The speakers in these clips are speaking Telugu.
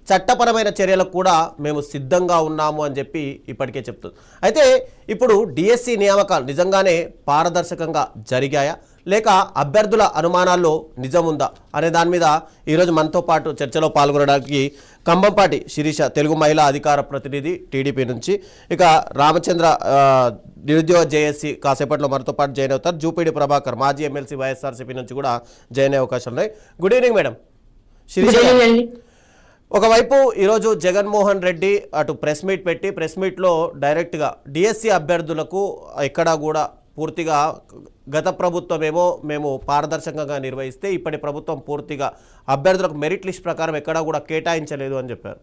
చట్టపరమైన చర్యలకు కూడా మేము సిద్ధంగా ఉన్నాము అని చెప్పి ఇప్పటికే చెప్తుంది. అయితే ఇప్పుడు డిఎస్సి నియామకాలు నిజంగానే పారదర్శకంగా జరిగాయా లేక అభ్యర్థుల అనుమానాల్లో నిజముందా అనే దాని మీద ఈరోజు మనతో పాటు చర్చలో పాల్గొనడానికి కంబంపాటి శిరీష తెలుగు మహిళా అధికార ప్రతినిధి టీడీపీ నుంచి, ఇక రామచంద్ర నిరుద్యోగ జేఏసీ కాసేపట్లో మనతో పాటు జాయిన్ అవుతారు, జూపీడి ప్రభాకర్ మాజీ ఎమ్మెల్సీ వైఎస్ఆర్సీపీ నుంచి కూడా జాయిన్ అయ్యే అవకాశాలు ఉన్నాయి. Good evening madam. శిరీష, ఒకవైపు ఈరోజు జగన్మోహన్ రెడ్డి అటు ప్రెస్ మీట్ పెట్టి ప్రెస్ మీట్లో డైరెక్ట్గా డిఎస్సి అభ్యర్థులకు ఎక్కడా కూడా పూర్తిగా గత ప్రభుత్వం ఏమో మేము పారదర్శకంగా నిర్వహిస్తే ఇప్పటి ప్రభుత్వం పూర్తిగా అభ్యర్థులకు మెరిట్ లిస్ట్ ప్రకారం ఎక్కడా కూడా కేటాయించలేదు అని చెప్పారు.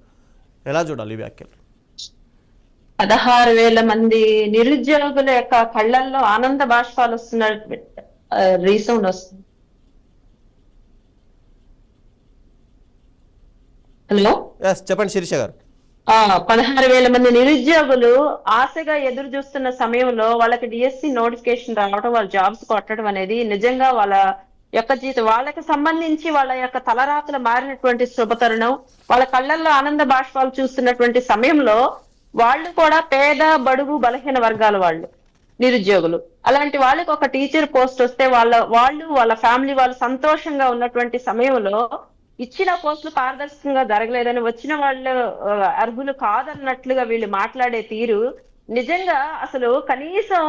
ఎలా చూడాలి ఈ వ్యాఖ్యలు? 16,000 మంది నిరుద్యోగుల యొక్క కళ్ళల్లో ఆనంద బాష్పాలు వస్తున్న రీసౌండ్ వస్తుంది. హలో, చెప్పండి శిరీష గారు. 16,000 మంది నిరుద్యోగులు ఆశగా ఎదురు చూస్తున్న సమయంలో వాళ్ళకి డిఎస్సి నోటిఫికేషన్ రావడం, వాళ్ళ జాబ్స్ కొట్టడం అనేది నిజంగా వాళ్ళ యొక్క వాళ్ళకి సంబంధించి వాళ్ళ యొక్క తలరాతలు మారినటువంటి శుభతరుణం. వాళ్ళ కళ్ళల్లో ఆనంద బాష్పాలు చూస్తున్నటువంటి సమయంలో వాళ్ళు కూడా పేద బడుగు బలహీన వర్గాల వాళ్ళు నిరుద్యోగులు. అలాంటి వాళ్ళకి ఒక టీచర్ పోస్ట్ వస్తే వాళ్ళ ఫ్యామిలీ వాళ్ళు సంతోషంగా ఉన్నటువంటి సమయంలో ఇచ్చిన పోస్టులు పారదర్శకంగా జరగలేదని, వచ్చిన వాళ్ళు అర్హులు కాదన్నట్లుగా వీళ్ళు మాట్లాడే తీరు నిజంగా అసలు కనీసం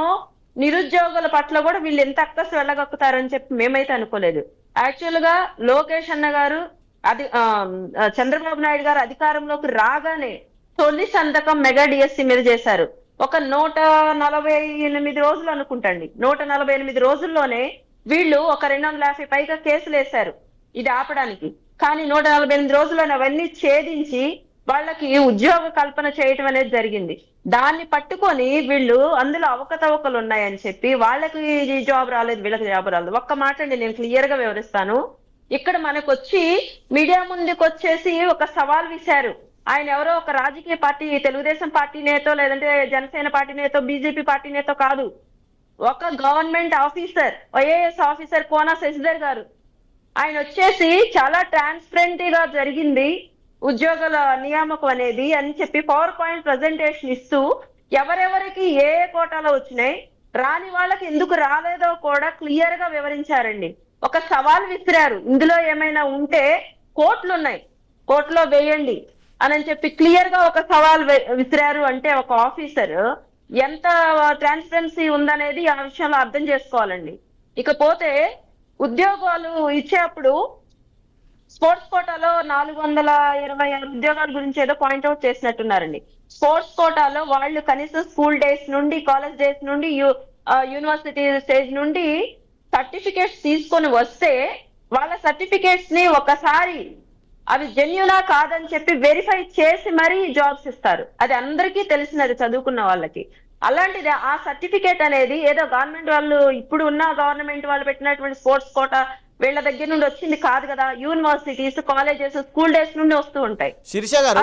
నిరుద్యోగుల పట్ల కూడా వీళ్ళు ఎంత అక్కసు వెళ్ళగక్కుతారని చెప్పి మేమైతే అనుకోలేదు. యాక్చువల్ గా లోకేష్ అన్న గారు చంద్రబాబు నాయుడు గారు అధికారంలోకి రాగానే తొలి సంతకం మెగా డిఎస్సి మీద చేశారు. ఒక 148 రోజులు అనుకుంటండి, 148 రోజుల్లోనే వీళ్ళు ఒక 250 పైగా కేసులు వేశారు ఇది ఆపడానికి. కానీ 148 రోజుల్లోనే అవన్నీ ఛేదించి వాళ్ళకి ఉద్యోగ కల్పన చేయటం అనేది జరిగింది. దాన్ని పట్టుకొని వీళ్ళు అందులో అవకతవకలు ఉన్నాయని చెప్పి వాళ్ళకి జాబ్ రాలేదు, వీళ్ళకి జాబ్ రాలేదు. ఒక్క మాట అండి, నేను క్లియర్ గా వివరిస్తాను. ఇక్కడ మనకు వచ్చి మీడియా ముందుకు వచ్చేసి ఒక సవాల్ విసిరారు. ఆయన ఎవరో ఒక రాజకీయ పార్టీ, తెలుగుదేశం పార్టీ నేతో లేదంటే జనసేన పార్టీ నేతో బీజేపీ పార్టీ నేతో కాదు, ఒక గవర్నమెంట్ ఆఫీసర్, ఐఏఎస్ ఆఫీసర్ కోన శశిధర్ గారు. ఆయన వచ్చేసి చాలా ట్రాన్స్పరెంట్ గా జరిగింది ఉద్యోగుల నియామకం అనేది అని చెప్పి పవర్ పాయింట్ ప్రజెంటేషన్ ఇస్తూ ఎవరెవరికి ఏ కోటాలో వచ్చినాయి, రాని వాళ్ళకి ఎందుకు రాలేదో కూడా క్లియర్ గా వివరించారండి. ఒక సవాల్ విసిరారు, ఇందులో ఏమైనా ఉంటే కోర్టులు ఉన్నాయి, కోర్టులో వేయండి అని చెప్పి క్లియర్ గా ఒక సవాల్ విసిరారు. అంటే ఒక ఆఫీసర్ ఎంత ట్రాన్స్పరెన్సీ ఉందనేది ఆ విషయంలో అర్థం చేసుకోవాలండి. ఇకపోతే ఉద్యోగాలు ఇచ్చేప్పుడు స్పోర్ట్స్ కోటాలో 426 ఉద్యోగాల గురించి ఏదో పాయింట్అవుట్ చేసినట్టున్నారండి. స్పోర్ట్స్ కోటాలో వాళ్ళు కనీసం స్కూల్ డేస్ నుండి, కాలేజ్ డేస్ నుండి, యూనివర్సిటీ స్టేజ్ నుండి సర్టిఫికేట్స్ తీసుకొని వస్తే వాళ్ళ సర్టిఫికేట్స్ ని ఒకసారి అవి జెన్యునా కాదని చెప్పి వెరిఫై చేసి మరీ జాబ్స్ ఇస్తారు. అది అందరికీ తెలిసినది చదువుకున్న వాళ్ళకి. అలాంటిది ఆ సర్టిఫికేట్ అనేది ఏదో గవర్నమెంట్ వాళ్ళు, ఇప్పుడు ఉన్న గవర్నమెంట్ వాళ్ళు పెట్టినటువంటి స్పోర్ట్స్ కోటా వీళ్ళ దగ్గర నుండి వచ్చింది కాదు కదా. యూనివర్సిటీస్, కాలేజెస్, స్కూల్ డేస్ నుండి వస్తూ ఉంటాయి. శిరీష గారు,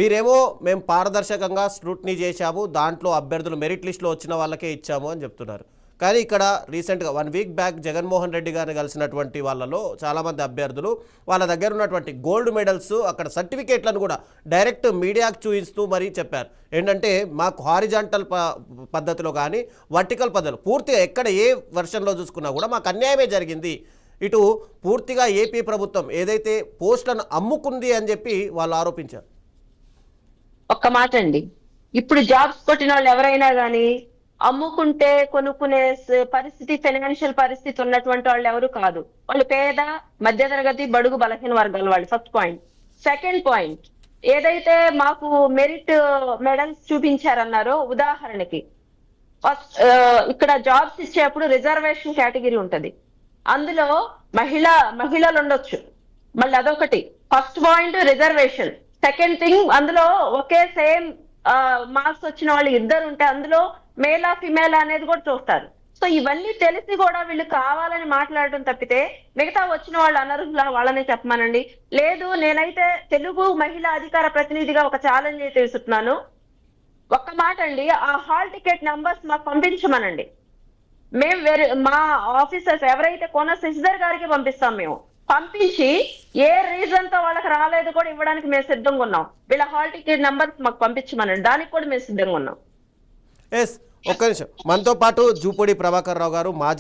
మీరేమో మేము పారదర్శకంగా స్క్రూటినీ చేశాము, దాంట్లో అభ్యర్థులు మెరిట్ లిస్ట్లో వచ్చిన వాళ్ళకే ఇచ్చాము అని చెప్తున్నారు. కానీ ఇక్కడ రీసెంట్గా 1 వీక్ బ్యాక్ జగన్మోహన్ రెడ్డి గారిని కలిసినటువంటి వాళ్ళలో చాలామంది అభ్యర్థులు వాళ్ళ దగ్గర ఉన్నటువంటి గోల్డ్ మెడల్స్, అక్కడ సర్టిఫికేట్లను కూడా డైరెక్ట్ మీడియాకు చూపిస్తూ మరీ చెప్పారు. ఏంటంటే మాకు హారిజాంటల్ పద్ధతిలో కానీ వర్టికల్ పద్ధతిలో పూర్తిగా ఎక్కడ ఏ వర్షన్లో చూసుకున్నా కూడా మాకు అన్యాయమే జరిగింది, ఇటు పూర్తిగా ఏపీ ప్రభుత్వం ఏదైతే పోస్టులను అమ్ముకుంది అని చెప్పి వాళ్ళు ఆరోపించారు. ఒక్క మాట అండి, ఇప్పుడు జాబ్స్ కొట్టిన వాళ్ళు ఎవరైనా కానీ అమ్ముకుంటే కొనుక్కునే పరిస్థితి, ఫైనాన్షియల్ పరిస్థితి ఉన్నటువంటి వాళ్ళు ఎవరు కాదు. వాళ్ళు పేద మధ్యతరగతి బడుగు బలహీన వర్గాల వాళ్ళు. First point. సెకండ్ పాయింట్, ఏదైతే మాకు మెరిట్ మెడల్స్ చూపించారన్నారో, ఉదాహరణకి ఇక్కడ జాబ్స్ ఇచ్చేప్పుడు రిజర్వేషన్ కేటగిరీ ఉంటది, అందులో మహిళలు ఉండొచ్చు. మళ్ళీ అదొకటి first point reservation. Second thing, అందులో ఒకే సేమ్ మార్క్స్ వచ్చిన వాళ్ళు ఇద్దరు ఉంటే అందులో మేలా ఫిమేలా అనేది కూడా చూస్తారు. సో ఇవన్నీ తెలిసి కూడా వీళ్ళు కావాలని మాట్లాడటం తప్పితే మిగతా వచ్చిన వాళ్ళు అనర్హుల వాళ్ళనే చెప్పమానండి. లేదు, నేనైతే తెలుగు మహిళా అధికార ప్రతినిధిగా ఒక ఛాలెంజ్ అయితే ఇస్తున్నాను. ఒక్క మాట అండి, ఆ హాల్ టికెట్ నంబర్స్ మాకు పంపించమనండి. మేము మా ఆఫీసర్స్ ఎవరైతే కోన శశిధర్ గారికి పంపిస్తాం. మేము పంపించి ఏ రీజన్ తో వాళ్ళకి రాలేదు కూడా ఇవ్వడానికి మేము సిద్ధంగా ఉన్నాం. వీళ్ళ హాల్ టికెట్ నెంబర్ మాకు పంపించమనండి, దానికి కూడా మేము సిద్ధంగా ఉన్నాం. ఎస్, ఒక్క నిమిషం. మనతో పాటు జూపూడి ప్రభాకర్ రావు గారు, మాజీ